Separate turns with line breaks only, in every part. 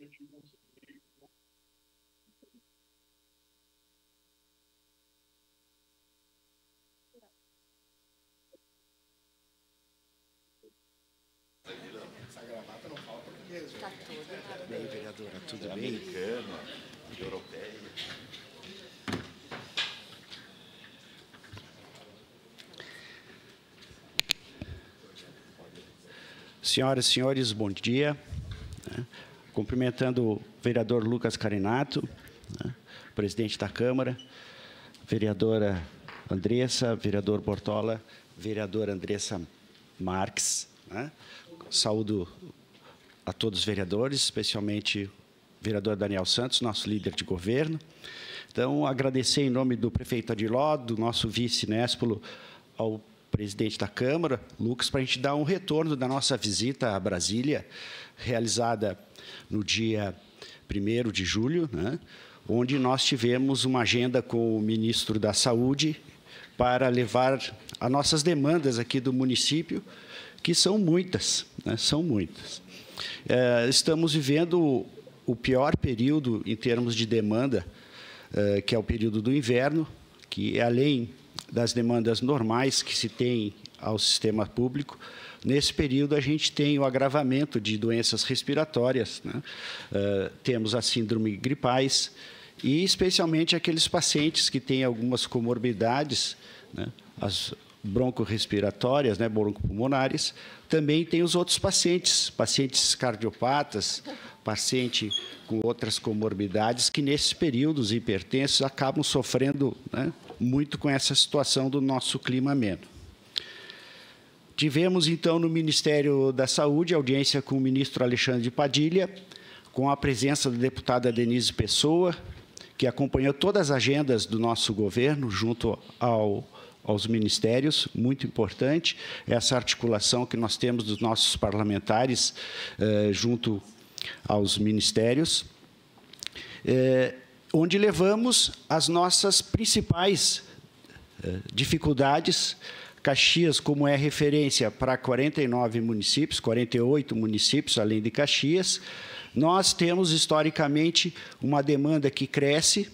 Bem, vereadora, tudo bem?
Americana, europeia.
Senhoras e senhores, bom dia. Cumprimentando o vereador Lucas Carinato, presidente da Câmara, vereadora Andressa, vereador Bortola, vereadora Andressa Marques. Saúdo a todos os vereadores, especialmente o vereador Daniel Santos, nosso líder de governo. Então, agradecer em nome do prefeito Adiló, do nosso vice Néspolo, ao presidente da Câmara, Lucas, para a gente dar um retorno da nossa visita a Brasília, realizada no dia 1º de julho, onde nós tivemos uma agenda com o ministro da Saúde para levar as nossas demandas aqui do município, que são muitas, são muitas. Estamos vivendo o pior período em termos de demanda, que é o período do inverno, que, além das demandas normais que se tem ao sistema público, nesse período a gente tem o agravamento de doenças respiratórias, temos a síndrome gripais e, especialmente, aqueles pacientes que têm algumas comorbidades, as broncorrespiratórias, broncopulmonares. Também tem os outros pacientes cardiopatas, paciente com outras comorbidades, que, nesses períodos hipertensos, acabam sofrendo muito com essa situação do nosso clima ameno. Tivemos, então, no Ministério da Saúde, audiência com o ministro Alexandre de Padilha, com a presença da deputada Denise Pessoa, que acompanhou todas as agendas do nosso governo, junto aos ministérios, muito importante, essa articulação que nós temos dos nossos parlamentares junto aos ministérios, onde levamos as nossas principais dificuldades. Caxias, como é referência para 49 municípios, 48 municípios, além de Caxias, nós temos, historicamente, uma demanda que cresce,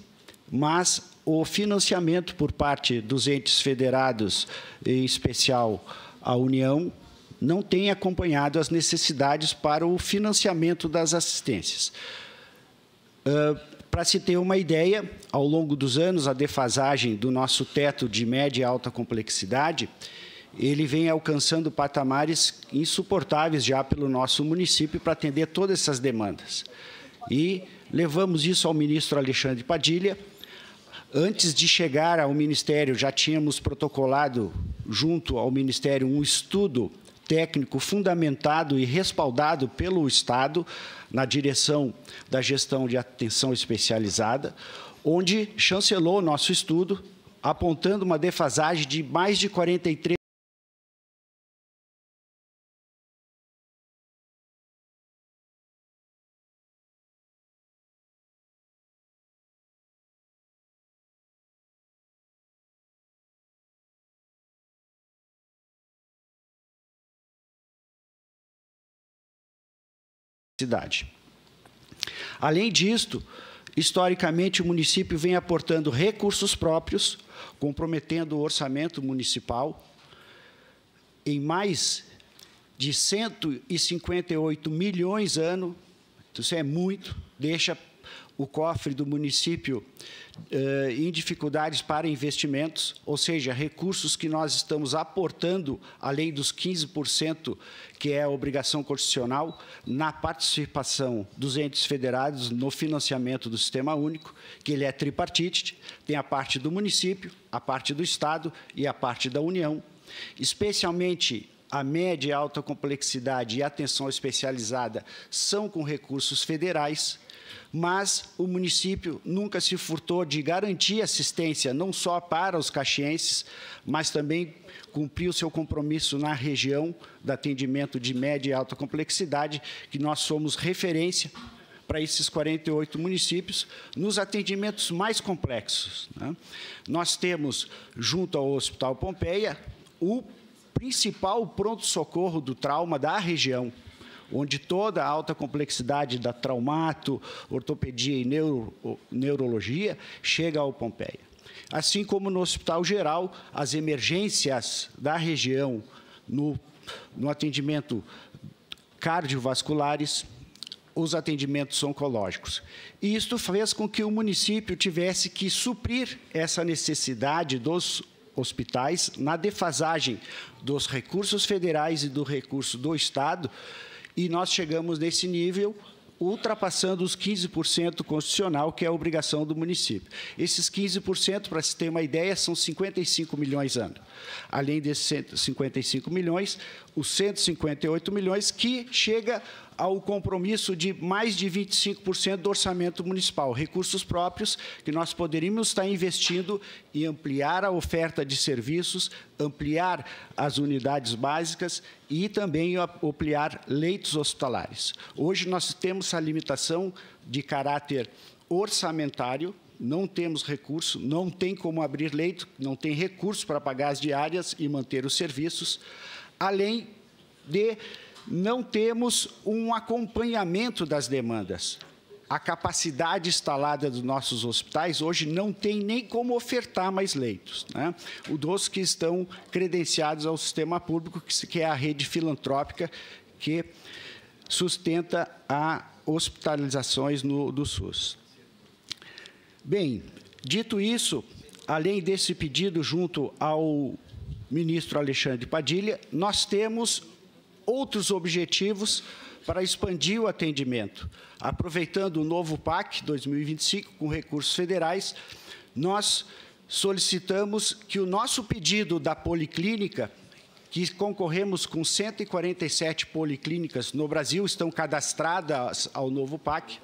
mas o financiamento por parte dos entes federados, em especial a União, não tem acompanhado as necessidades para o financiamento das assistências. Para se ter uma ideia, ao longo dos anos, a defasagem do nosso teto de média e alta complexidade, ele vem alcançando patamares insuportáveis já pelo nosso município para atender todas essas demandas. E levamos isso ao ministro Alexandre Padilha. Antes de chegar ao Ministério, já tínhamos protocolado, junto ao Ministério, um estudo técnico fundamentado e respaldado pelo Estado, na direção da gestão de atenção especializada, onde chancelou o nosso estudo, apontando uma defasagem de mais de 43%. Cidade. Além disto, historicamente, o município vem aportando recursos próprios, comprometendo o orçamento municipal em mais de 158 milhões ano. Isso é muito, deixa o cofre do município em dificuldades para investimentos, ou seja, recursos que nós estamos aportando, além dos 15%, que é a obrigação constitucional, na participação dos entes federados no financiamento do Sistema Único, que ele é tripartite, tem a parte do município, a parte do Estado e a parte da União. Especialmente a média e alta complexidade e atenção especializada são com recursos federais, mas o município nunca se furtou de garantir assistência não só para os caxienses, mas também cumpriu seu compromisso na região do atendimento de média e alta complexidade, que nós somos referência para esses 48 municípios, nos atendimentos mais complexos. Nós temos, junto ao Hospital Pompeia, o principal pronto-socorro do trauma da região, onde toda a alta complexidade da traumato, ortopedia e neurologia chega ao Pompeia. Assim como no Hospital Geral, as emergências da região no atendimento cardiovasculares, os atendimentos oncológicos. E isto fez com que o município tivesse que suprir essa necessidade dos hospitais na defasagem dos recursos federais e do recurso do Estado, e nós chegamos nesse nível ultrapassando os 15% constitucional, que é a obrigação do município. Esses 15%, para se ter uma ideia, são 55 milhões ano. Além desses 55 milhões, os 158 milhões, que chega ao compromisso de mais de 25% do orçamento municipal, recursos próprios que nós poderíamos estar investindo em ampliar a oferta de serviços, ampliar as unidades básicas e também ampliar leitos hospitalares. Hoje nós temos a limitação de caráter orçamentário, não temos recurso, não tem como abrir leito, não tem recurso para pagar as diárias e manter os serviços, além de não temos um acompanhamento das demandas. A capacidade instalada dos nossos hospitais hoje não tem nem como ofertar mais leitos, né? Dos que estão credenciados ao sistema público, que é a rede filantrópica que sustenta as hospitalizações do SUS. Bem, dito isso, além desse pedido junto ao ministro Alexandre Padilha, nós temos outros objetivos para expandir o atendimento. Aproveitando o novo PAC 2025, com recursos federais, nós solicitamos que o nosso pedido da policlínica, que concorremos com 147 policlínicas no Brasil, estão cadastradas ao novo PAC,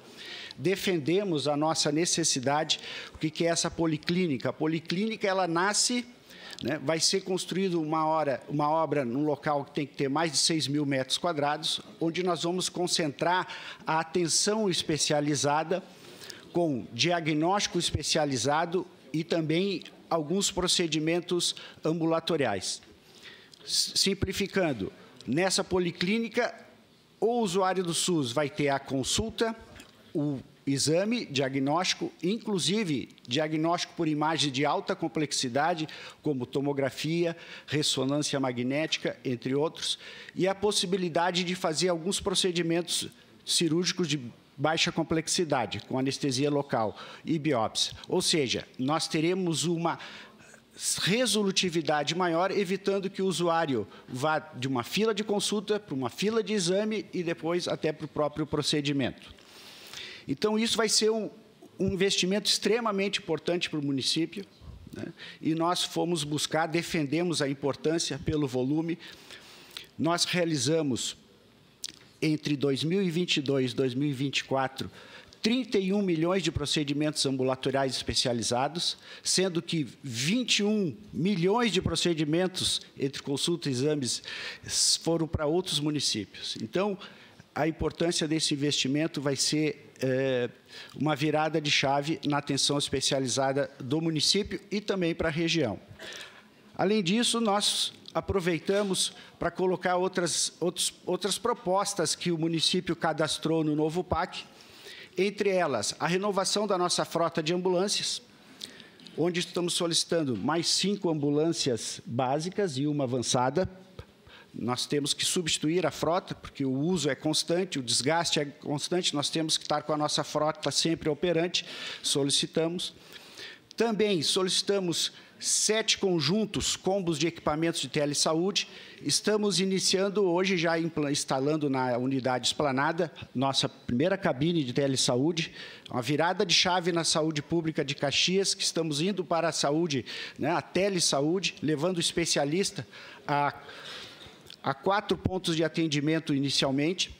defendemos a nossa necessidade. O que é essa policlínica? A policlínica, ela nasce, né, vai ser construída uma obra num local que tem que ter mais de 6 mil metros quadrados, onde nós vamos concentrar a atenção especializada com diagnóstico especializado e também alguns procedimentos ambulatoriais. Simplificando, nessa policlínica, o usuário do SUS vai ter a consulta, o exame diagnóstico, inclusive diagnóstico por imagem de alta complexidade, como tomografia, ressonância magnética, entre outros, e a possibilidade de fazer alguns procedimentos cirúrgicos de baixa complexidade, com anestesia local e biópsia. Ou seja, nós teremos uma resolutividade maior, evitando que o usuário vá de uma fila de consulta para uma fila de exame e depois até para o próprio procedimento. Então, isso vai ser um investimento extremamente importante para o município, né? E nós fomos buscar, defendemos a importância pelo volume. Nós realizamos, entre 2022 e 2024, 31 milhões de procedimentos ambulatoriais especializados, sendo que 21 milhões de procedimentos entre consulta e exames foram para outros municípios. Então, a importância desse investimento vai ser uma virada de chave na atenção especializada do município e também para a região. Além disso, nós aproveitamos para colocar outras propostas que o município cadastrou no novo PAC, entre elas a renovação da nossa frota de ambulâncias, onde estamos solicitando mais 5 ambulâncias básicas e uma avançada. Nós temos que substituir a frota, porque o uso é constante, o desgaste é constante, nós temos que estar com a nossa frota sempre operante, solicitamos. Também solicitamos 7 conjuntos, combos de equipamentos de telesaúde. Estamos iniciando hoje, já instalando na unidade Esplanada, nossa primeira cabine de telesaúde, uma virada de chave na saúde pública de Caxias, que estamos indo para a saúde, né, a telesaúde, levando o especialista a 4 pontos de atendimento inicialmente,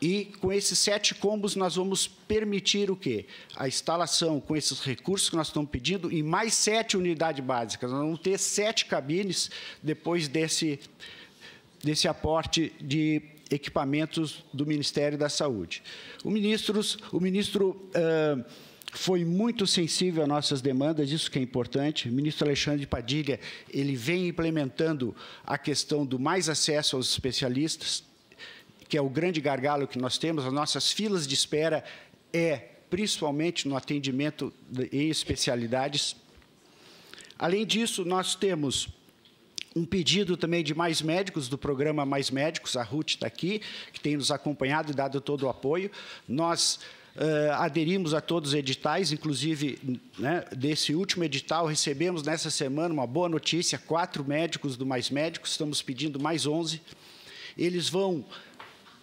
e com esses 7 combos nós vamos permitir o quê? A instalação com esses recursos que nós estamos pedindo em mais 7 unidades básicas. Nós vamos ter 7 cabines depois desse aporte de equipamentos do Ministério da Saúde. O ministro foi muito sensível às nossas demandas, isso que é importante. O ministro Alexandre Padilha, ele vem implementando a questão do mais acesso aos especialistas,
que é o grande gargalo que nós temos, as nossas filas de espera principalmente no atendimento em especialidades. Além disso, nós temos um pedido também de mais médicos, do programa Mais Médicos, a Ruth está aqui, que tem nos acompanhado e dado todo o apoio. Nós aderimos a todos os editais, inclusive, né, desse último edital, recebemos nessa semana uma boa notícia, 4 médicos do Mais Médicos, estamos pedindo mais 11. Eles vão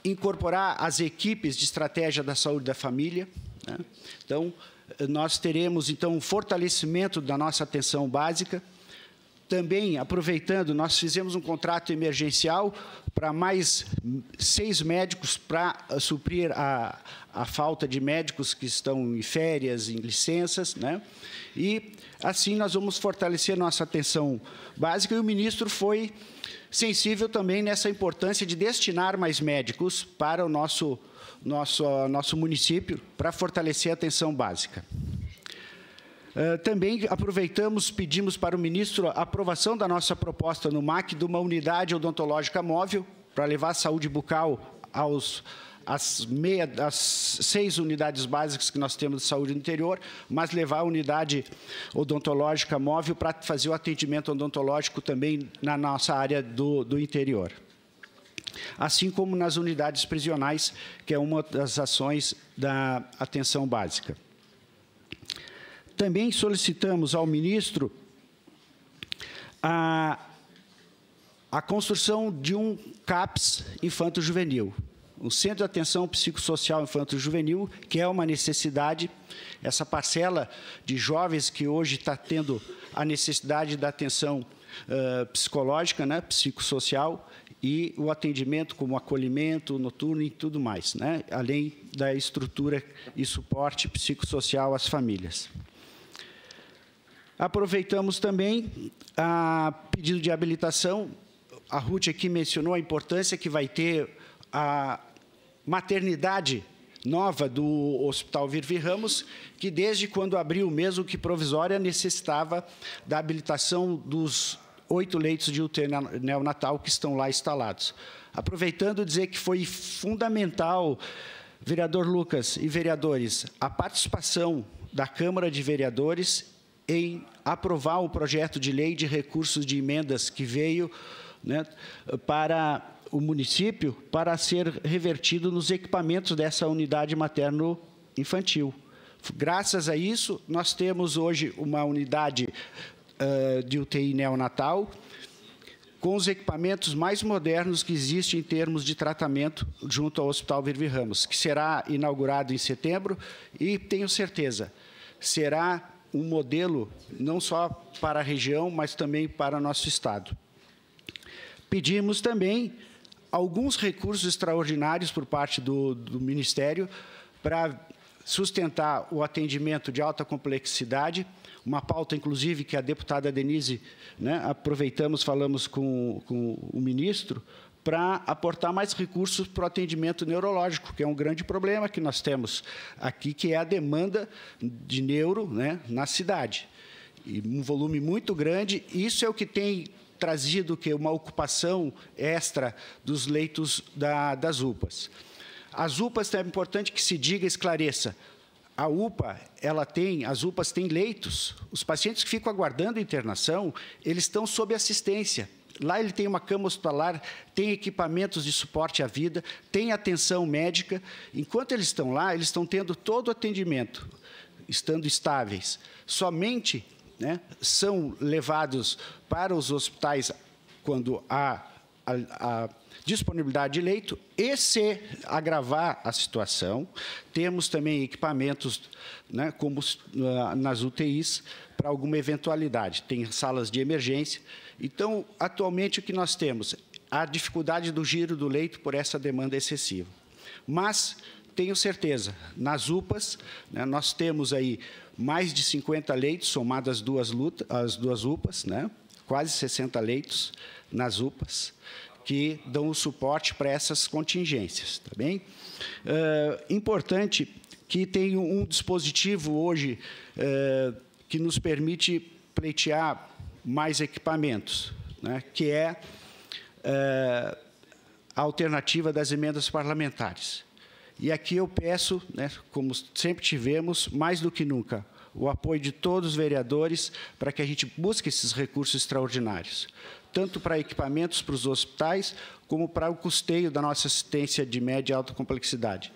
incorporar as equipes de estratégia da saúde da família, né? Então, nós teremos, então, um fortalecimento da nossa atenção básica. Também, aproveitando, nós fizemos um contrato emergencial para mais 6 médicos para suprir a falta de médicos que estão em férias, em licenças, né? E, assim, nós vamos fortalecer nossa atenção básica. E o ministro foi sensível também nessa importância de destinar mais médicos para o nosso município, para fortalecer a atenção básica. Também aproveitamos, pedimos para o ministro a aprovação da nossa proposta no MAC de uma unidade odontológica móvel para levar a saúde bucal às 6 unidades básicas que nós temos de saúde no interior, mas levar a unidade odontológica móvel para fazer o atendimento odontológico também na nossa área do interior. Assim como nas unidades prisionais, que é uma das ações da atenção básica. Também solicitamos ao ministro a construção de um CAPS infanto-juvenil, um Centro de Atenção Psicossocial Infanto-Juvenil, que é uma necessidade, essa parcela de jovens que hoje está tendo a necessidade da atenção psicológica, né, psicossocial, e o atendimento como acolhimento noturno e tudo mais, né, além da estrutura e suporte psicossocial às famílias. Aproveitamos também a pedido de habilitação. A Ruth aqui mencionou a importância que vai ter a maternidade nova do Hospital Virvi Ramos, que desde quando abriu, mesmo que provisória, necessitava da habilitação dos 8 leitos de UTI neonatal que estão lá instalados. Aproveitando, dizer que foi fundamental, vereador Lucas e vereadores, a participação da Câmara de Vereadores em aprovar o projeto de lei de recursos de emendas que veio, né, para o município, para ser revertido nos equipamentos dessa unidade materno-infantil. Graças a isso, nós temos hoje uma unidade de UTI neonatal com os equipamentos mais modernos que existem em termos de tratamento junto ao Hospital Virvi Ramos, que será inaugurado em setembro e, tenho certeza, será um modelo não só para a região, mas também para o nosso Estado. Pedimos também alguns recursos extraordinários por parte do Ministério para sustentar o atendimento de alta complexidade, uma pauta, inclusive, que a deputada Denise, né, aproveitamos, falamos com o ministro, para aportar mais recursos para o atendimento neurológico, que é um grande problema que nós temos aqui, que é a demanda de neuro, né, na cidade. E um volume muito grande, isso é o que tem trazido uma ocupação extra dos leitos das UPAs. As UPAs, é importante que se diga, esclareça, a UPA, as UPAs têm leitos, os pacientes que ficam aguardando internação, eles estão sob assistência. Lá ele tem uma cama hospitalar, tem equipamentos de suporte à vida, tem atenção médica. Enquanto eles estão lá, eles estão tendo todo o atendimento, estando estáveis. Somente, né, são levados para os hospitais quando há a disponibilidade de leito, e se agravar a situação, temos também equipamentos, né, como nas UTIs, para alguma eventualidade. Tem salas de emergência. Então, atualmente, o que nós temos? A dificuldade do giro do leito por essa demanda excessiva. Mas, tenho certeza, nas UPAs, né, nós temos aí mais de 50 leitos, somadas as duas UPAs, né, quase 60 leitos nas UPAs, que dão o suporte para essas contingências. Tá bem? Importante que tem um dispositivo hoje que nos permite pleitear mais equipamentos, né, que é a alternativa das emendas parlamentares. E aqui eu peço, né, como sempre tivemos, mais do que nunca, o apoio de todos os vereadores para que a gente busque esses recursos extraordinários, tanto para equipamentos para os hospitais, como para o custeio da nossa assistência de média e alta complexidade.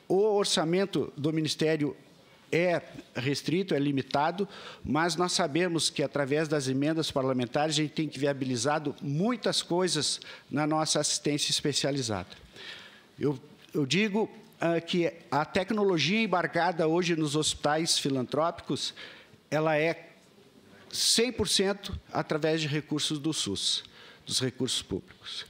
O orçamento do Ministério é restrito, é limitado, mas nós sabemos que, através das emendas parlamentares, a gente tem que viabilizado muitas coisas na nossa assistência especializada. Eu digo que a tecnologia embarcada hoje nos hospitais filantrópicos, ela é 100% através de recursos do SUS, dos recursos públicos,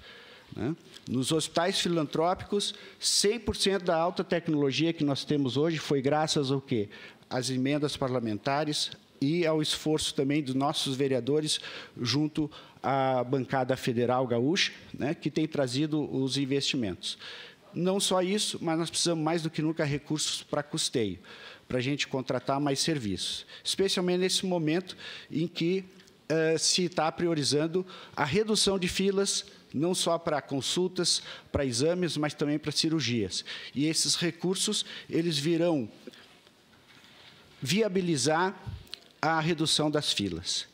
né? Nos hospitais filantrópicos, 100% da alta tecnologia que nós temos hoje foi graças ao quê? Às emendas parlamentares e ao esforço também dos nossos vereadores junto à bancada federal gaúcha, né, que tem trazido os investimentos. Não só isso, mas nós precisamos mais do que nunca recursos para custeio, para a gente contratar mais serviços, especialmente nesse momento em que se está priorizando a redução de filas, não só para consultas, para exames, mas também para cirurgias. E esses recursos, eles virão viabilizar a redução das filas.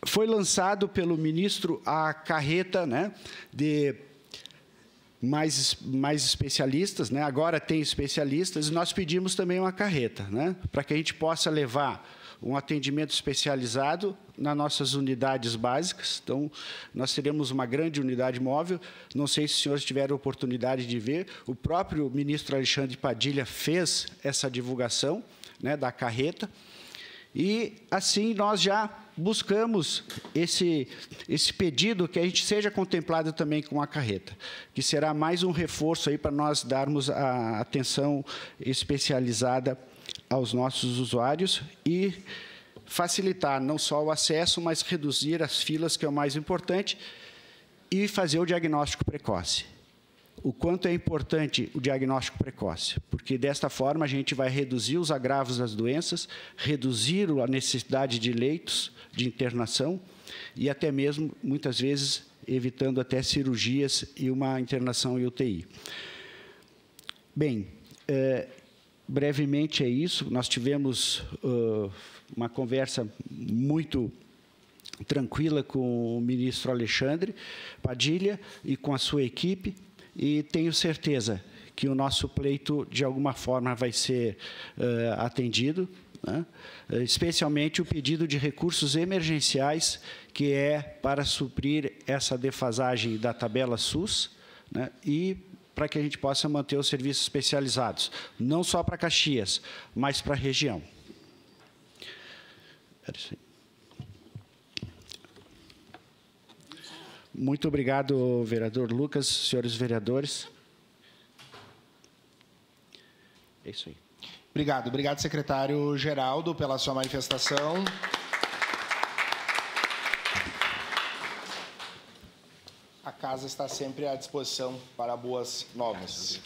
Foi lançado pelo ministro a carreta, né, de mais especialistas, né? Agora tem especialistas, e nós pedimos também uma carreta, né, para que a gente possa levar um atendimento especializado nas nossas unidades básicas. Então, nós teremos uma grande unidade móvel. Não sei se os senhores tiveram a oportunidade de ver. O próprio ministro Alexandre Padilha fez essa divulgação, né, da carreta. E, assim, nós já buscamos esse pedido que a gente seja contemplado também com a carreta, que será mais um reforço aí para nós darmos a atenção especializada aos nossos usuários e facilitar não só o acesso, mas reduzir as filas, que é o mais importante, e fazer o diagnóstico precoce. O quanto é importante o diagnóstico precoce, porque, desta forma, a gente vai reduzir os agravos das doenças, reduzir a necessidade de leitos de internação e até mesmo, muitas vezes, evitando até cirurgias e uma internação em UTI. Bem, brevemente é isso. Nós tivemos uma conversa muito tranquila com o ministro Alexandre Padilha e com a sua equipe, e tenho certeza que o nosso pleito, de alguma forma, vai ser atendido, né? Especialmente o pedido de recursos emergenciais, que é para suprir essa defasagem da tabela SUS, né? E para que a gente possa manter os serviços especializados, não só para Caxias, mas para a região. Muito obrigado, vereador Lucas, senhores vereadores. É isso aí.
Obrigado. Obrigado, secretário Geraldo, pela sua manifestação. A casa está sempre à disposição para boas novas.